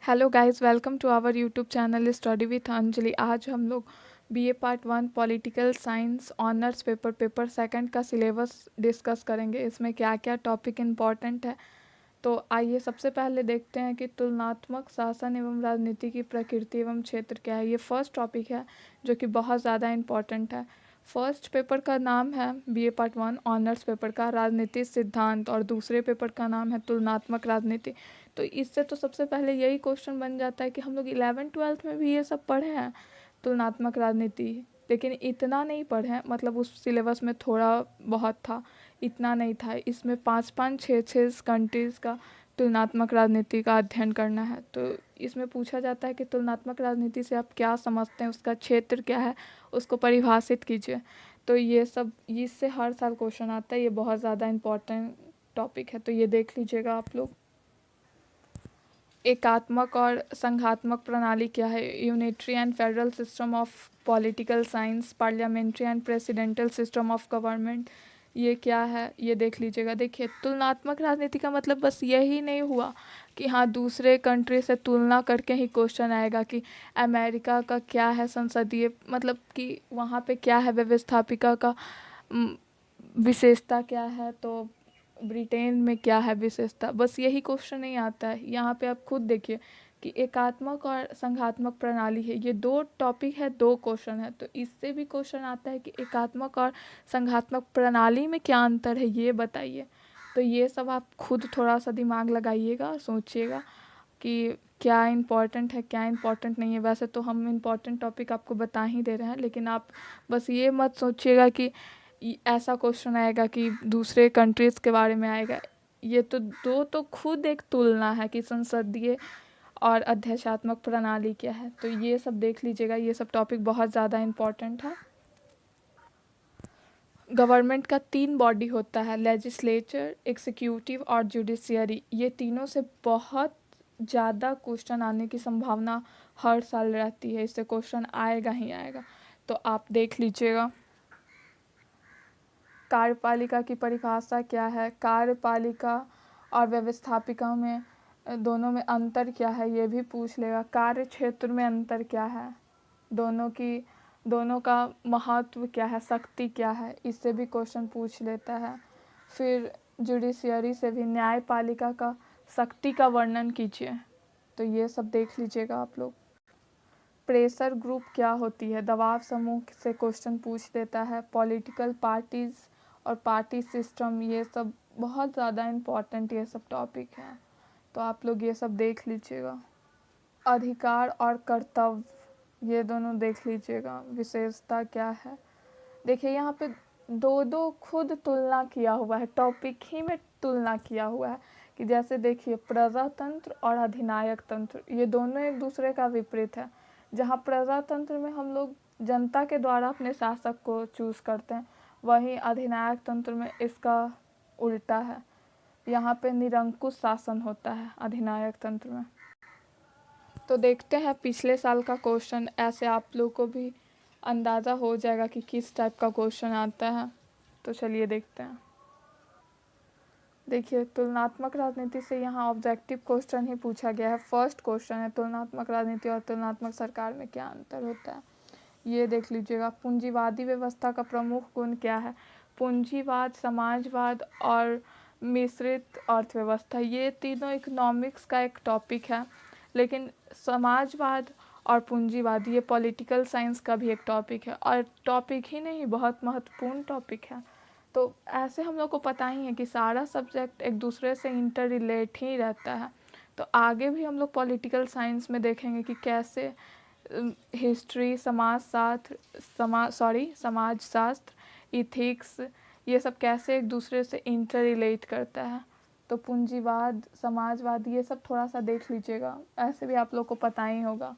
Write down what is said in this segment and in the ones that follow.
Hello guys, welcome to our YouTube channel study with Anjali. आज हम लोग BA part 1 political science honours paper second का syllabus discuss करेंगे। इसमें क्या क्या टॉपिक इम्पॉर्टेंट है, तो आइए सबसे पहले देखते हैं कि तुलनात्मक शासन एवं राजनीति की प्रकृति एवं क्षेत्र क्या है। ये फर्स्ट टॉपिक है जो कि बहुत ज़्यादा इम्पॉर्टेंट है। फर्स्ट पेपर का नाम है बीए पार्ट 1 ऑनर्स पेपर का राजनीतिक सिद्धांत और दूसरे पेपर का नाम है तुलनात्मक राजनीति। तो इससे तो सबसे पहले यही क्वेश्चन बन जाता है कि हम लोग 11th-12th में भी ये सब पढ़े हैं तुलनात्मक राजनीति, लेकिन इतना नहीं पढ़े हैं। मतलब उस सिलेबस में थोड़ा बहुत था, इतना नहीं था। इसमें 5-5 6-6 कंट्रीज़ का तुलनात्मक राजनीति का अध्ययन करना है। तो इसमें पूछा जाता है कि तुलनात्मक राजनीति से आप क्या समझते हैं, उसका क्षेत्र क्या है, उसको परिभाषित कीजिए। तो ये सब इससे हर साल क्वेश्चन आता है। ये बहुत ज़्यादा इम्पोर्टेंट टॉपिक है, तो ये देख लीजिएगा आप लोग। एकात्मक और संघात्मक प्रणाली क्या है। Unitary and federal system of political science, parliamentary and presidential system of government, ये क्या है ये देख लीजिएगा। देखिए, तुलनात्मक राजनीति का मतलब बस यही नहीं हुआ कि हाँ दूसरे कंट्री से तुलना करके ही क्वेश्चन आएगा कि अमेरिका का क्या है संसदीय, मतलब कि वहाँ पे क्या है व्यवस्थापिका का विशेषता क्या है, तो ब्रिटेन में क्या है विशेषता। बस यही क्वेश्चन नहीं आता है। यहाँ पे आप खुद देखिए कि एकात्मक और संघात्मक प्रणाली है, ये दो टॉपिक है, दो क्वेश्चन है। तो इससे भी क्वेश्चन आता है कि एकात्मक और संघात्मक प्रणाली में क्या अंतर है, ये बताइए। तो ये सब आप खुद थोड़ा सा दिमाग लगाइएगा, सोचिएगा कि क्या इम्पोर्टेंट है क्या इम्पोर्टेंट नहीं है। वैसे तो हम इम्पोर्टेंट टॉपिक आपको बता ही दे रहे हैं, लेकिन आप बस ये मत सोचिएगा कि ऐसा क्वेश्चन आएगा कि दूसरे कंट्रीज़ के बारे में आएगा। ये तो दो तो खुद एक तुलना है कि संसदीय और अध्यक्षात्मक प्रणाली क्या है। तो ये सब देख लीजिएगा, ये सब टॉपिक बहुत ज़्यादा इम्पोर्टेंट है। गवर्नमेंट का 3 बॉडी होता है, लेजिस्लेचर, एग्जीक्यूटिव और जुडिशियरी। ये तीनों से बहुत ज़्यादा क्वेश्चन आने की संभावना हर साल रहती है। इससे क्वेश्चन आएगा ही आएगा, तो आप देख लीजिएगा। कार्यपालिका की परिभाषा क्या है, कार्यपालिका और व्यवस्थापिका में दोनों में अंतर क्या है, ये भी पूछ लेगा। कार्य क्षेत्र में अंतर क्या है, दोनों का महत्व क्या है, शक्ति क्या है, इससे भी क्वेश्चन पूछ लेता है। फिर जुडिशियरी से भी न्यायपालिका का शक्ति का वर्णन कीजिए। तो ये सब देख लीजिएगा आप लोग। प्रेशर ग्रुप क्या होती है, दबाव समूह से क्वेश्चन पूछ देता है। पॉलिटिकल पार्टीज़ और पार्टी सिस्टम, ये सब बहुत ज़्यादा इम्पॉर्टेंट ये सब टॉपिक हैं, तो आप लोग ये सब देख लीजिएगा। अधिकार और कर्तव्य, ये दोनों देख लीजिएगा। विशेषता क्या है, देखिए यहाँ पे दो दो खुद तुलना किया हुआ है, टॉपिक ही में तुलना किया हुआ है कि जैसे देखिए प्रजातंत्र और अधिनायक तंत्र, ये दोनों एक दूसरे का विपरीत है। जहाँ प्रजातंत्र में हम लोग जनता के द्वारा अपने शासक को चूज़ करते हैं, वहीं अधिनायक तंत्र में इसका उल्टा है। यहाँ पे निरंकुश शासन होता है अधिनायक तंत्र में। तो देखते हैं पिछले साल का क्वेश्चन, ऐसे आप लोग को भी अंदाज़ा हो जाएगा कि किस टाइप का क्वेश्चन आता है। तो चलिए देखते हैं। देखिए, तुलनात्मक राजनीति से यहाँ ऑब्जेक्टिव क्वेश्चन ही पूछा गया है। फर्स्ट क्वेश्चन है तुलनात्मक राजनीति और तुलनात्मक सरकार में क्या अंतर होता है, ये देख लीजिएगा। पूंजीवादी व्यवस्था का प्रमुख गुण क्या है। पूंजीवाद, समाजवाद और मिश्रित अर्थव्यवस्था, ये तीनों इकोनॉमिक्स का एक टॉपिक है, लेकिन समाजवाद और पूंजीवाद ये पॉलिटिकल साइंस का भी एक टॉपिक है, और टॉपिक ही नहीं बहुत महत्वपूर्ण टॉपिक है। तो ऐसे हम लोग को पता ही है कि सारा सब्जेक्ट एक दूसरे से इंटर रिलेट ही रहता है। तो आगे भी हम लोग पॉलिटिकल साइंस में देखेंगे कि कैसे हिस्ट्री, समाज शास्त्र, इथिक्स, ये सब कैसे एक दूसरे से इंटर रिलेट करता है। तो पूंजीवाद, समाजवाद, ये सब थोड़ा सा देख लीजिएगा, ऐसे भी आप लोग को पता ही होगा।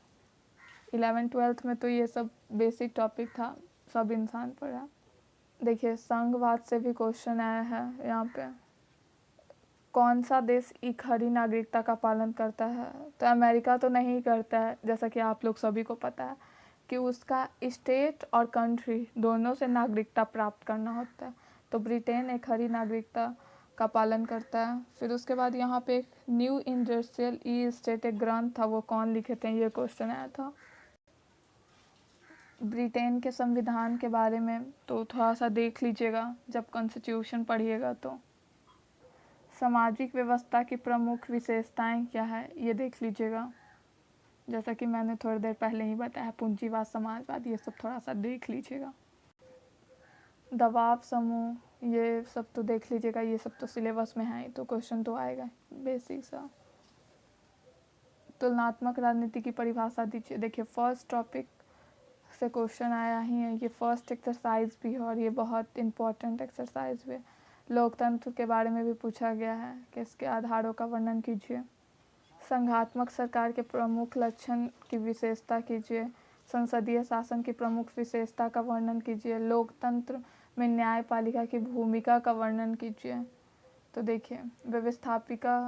11th-12th में तो ये सब बेसिक टॉपिक था, सब इंसान पढ़ा। देखिए, संघवाद से भी क्वेश्चन आया है यहाँ पे। कौन सा देश इकहरी नागरिकता का पालन करता है, तो अमेरिका तो नहीं करता है, जैसा कि आप लोग सभी को पता है कि उसका स्टेट और कंट्री दोनों से नागरिकता प्राप्त करना होता है। तो ब्रिटेन इकहरी नागरिकता का पालन करता है। फिर उसके बाद यहाँ पे एक न्यू इंडस्ट्रियल ई स्टेट एक ग्रंथ था, वो कौन लिखे थे, ये क्वेश्चन आया था। ब्रिटेन के संविधान के बारे में तो थोड़ा सा देख लीजिएगा जब कॉन्स्टिट्यूशन पढ़िएगा। तो सामाजिक व्यवस्था की प्रमुख विशेषताएं क्या है, ये देख लीजिएगा। जैसा कि मैंने थोड़ी देर पहले ही बताया, पूंजीवाद, समाजवाद, ये सब थोड़ा सा देख लीजिएगा। दबाव समूह, ये सब तो देख लीजिएगा, ये सब तो सिलेबस में है, तो क्वेश्चन तो आएगा बेसिक सा। तुलनात्मक राजनीति की परिभाषा दीजिए। देखिए फर्स्ट टॉपिक से क्वेश्चन आया ही है, ये फर्स्ट एक्सरसाइज भी है और ये बहुत इम्पोर्टेंट एक्सरसाइज भी है। लोकतंत्र के बारे में भी पूछा गया है कि इसके आधारों का वर्णन कीजिए। संघात्मक सरकार के प्रमुख लक्षण की विशेषता कीजिए। संसदीय शासन की प्रमुख विशेषता का वर्णन कीजिए। लोकतंत्र में न्यायपालिका की भूमिका का वर्णन कीजिए। तो देखिए व्यवस्थापिका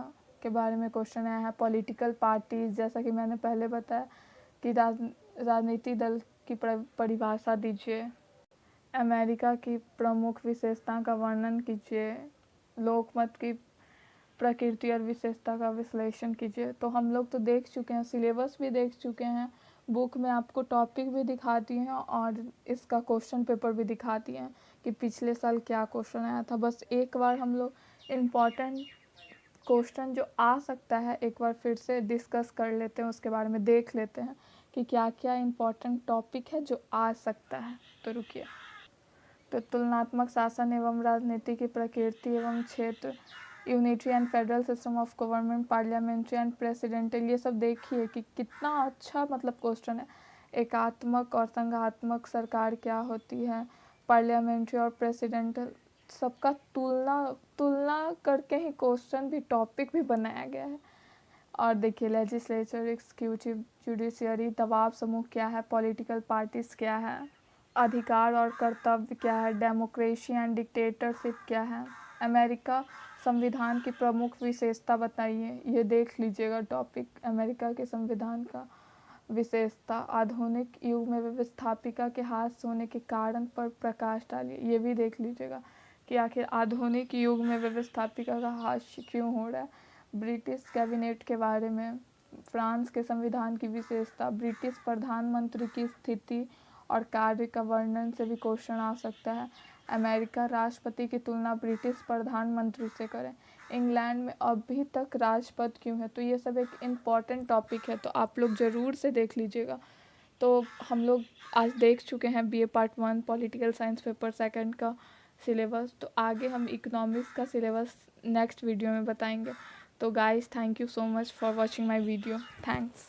के बारे में क्वेश्चन आया है। पॉलिटिकल पार्टीज, जैसा कि मैंने पहले बताया कि राजनीतिक दल की परिभाषा दीजिए। अमेरिका की प्रमुख विशेषता का वर्णन कीजिए। लोकमत की प्रकृति और विशेषता का विश्लेषण कीजिए। तो हम लोग तो देख चुके हैं, सिलेबस भी देख चुके हैं, बुक में आपको टॉपिक भी दिखाती हैं और इसका क्वेश्चन पेपर भी दिखाती हैं कि पिछले साल क्या क्वेश्चन आया था। बस एक बार हम लोग इम्पॉर्टेंट क्वेश्चन जो आ सकता है एक बार फिर से डिस्कस कर लेते हैं, उसके बारे में देख लेते हैं कि क्या क्या इम्पॉर्टेंट टॉपिक है जो आ सकता है। तो रुकिए, तो तुलनात्मक शासन एवं राजनीति की प्रकृति एवं क्षेत्र, unitary and federal system of government, parliamentary and presidential, ये सब देखिए कि कितना अच्छा मतलब क्वेश्चन है। एकात्मक और संघात्मक सरकार क्या होती है, पार्लियामेंट्री और प्रेसिडेंटल, सबका तुलना करके ही क्वेश्चन भी, टॉपिक भी बनाया गया है। और देखिए लेजिस्लेचर, एग्जीक्यूटिव, जुडिशियरी, दबाव समूह क्या है, पॉलिटिकल पार्टीज क्या है, अधिकार और कर्तव्य क्या है, डेमोक्रेसी एंड डिक्टेटरशिप क्या है, अमेरिका संविधान की प्रमुख विशेषता बताइए, ये देख लीजिएगा टॉपिक, अमेरिका के संविधान का विशेषता। आधुनिक युग में व्यवस्थापिका के हाथ होने के कारण पर प्रकाश डालिए, ये भी देख लीजिएगा कि आखिर आधुनिक युग में व्यवस्थापिका का हाथ क्यों हो रहा है। ब्रिटिश कैबिनेट के बारे में, फ्रांस के संविधान की विशेषता, ब्रिटिश प्रधानमंत्री की स्थिति और कार्य का वर्णन से भी क्वेश्चन आ सकता है। अमेरिका राष्ट्रपति की तुलना ब्रिटिश प्रधानमंत्री से करें। इंग्लैंड में अभी तक राष्ट्रपति क्यों है। तो ये सब एक इम्पॉर्टेंट टॉपिक है, तो आप लोग ज़रूर से देख लीजिएगा। तो हम लोग आज देख चुके हैं BA part 1 political science paper 2 का सिलेबस। तो आगे हम इकोनॉमिक्स का सिलेबस नेक्स्ट वीडियो में बताएंगे। तो guys, thank you so much for watching my video. Thanks.